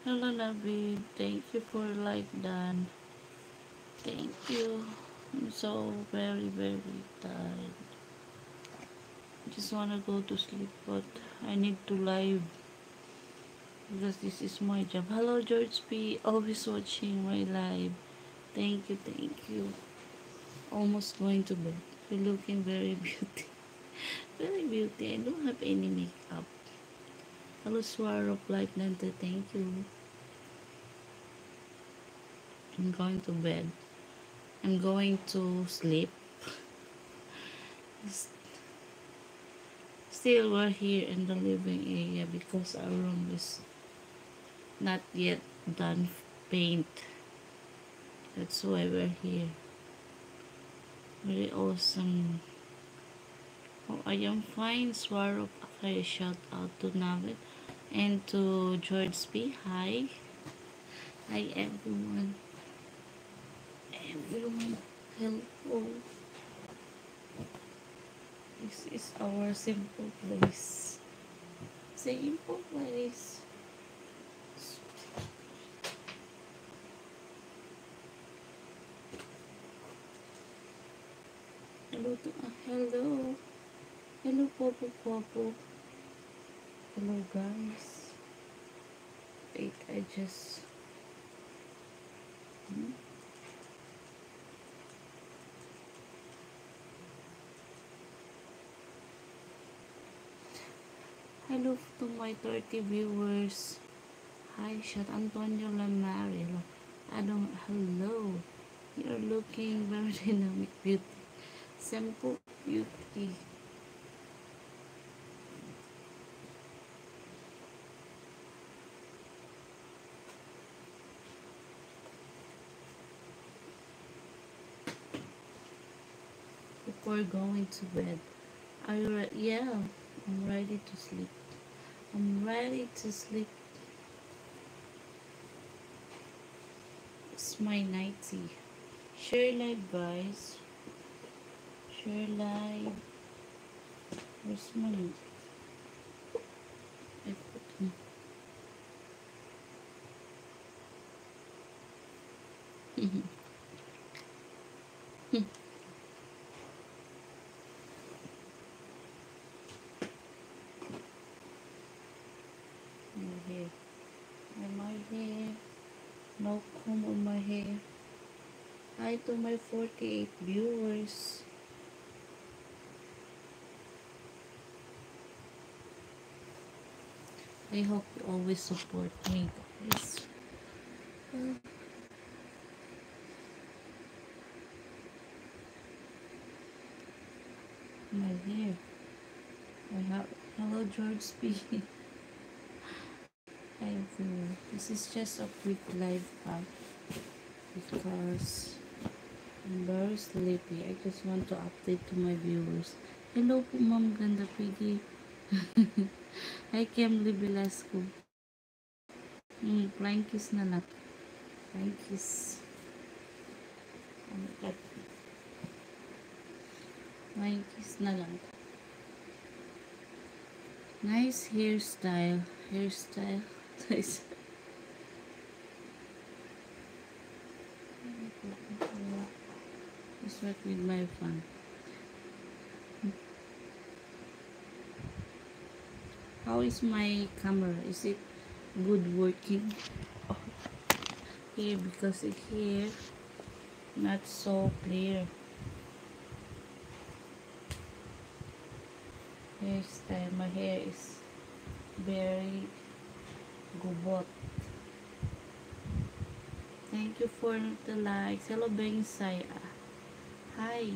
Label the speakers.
Speaker 1: Hello, Navid. Thank you for like that. Thank you. I'm so very, very tired. Just wanna go to sleep, but I need to live because this is my job. Hello, George P. Always watching my live. Thank you, thank you. Almost going to bed. You're looking very beauty. Very beauty. I don't have any makeup. Hello, Swar of Light Nante. Thank you. I'm going to bed. I'm going to sleep. Still, we're here in the living area because our room is not yet done paint. That's why we're here. Very awesome. Oh, I am fine. Swarop. Okay, shout out to Navid and to George P. Hi. Hi, everyone. Everyone. Hello. This is our simple place. Simple place. Hello to hello. Hello, Popo Popo. Hello, guys. Wait, I just... Hello to my 30 viewers. Hi, Shat Antonio Lamari. Hello. You're looking very dynamic beauty. Simple beauty. Before going to bed. Are you ready? Yeah, I'm ready to sleep. I'm ready to sleep. It's my nightie. Share live, guys. Share live. Where's my... I put... my hair. My hair. No comb on my hair. Hi to my 48 viewers. I hope you always support me, guys. My hair. I have... Hello, George P. Hi, everyone. This is just a quick live up because I'm very sleepy. I just want to update to my viewers. Hello po, Ma'am Ganda Piggy. Hi, Kimly Velasco. Flying kiss na lang. Flying kiss. Oh my God. Flying kiss na lang. Nice hairstyle. Hairstyle. Nice. Just work with my phone. How is my camera? Is it good working? Oh, here, because it here not so clear. Hairstyle. My hair is very gubot. Thank you for the likes. Hello, Beng Sai. Hi.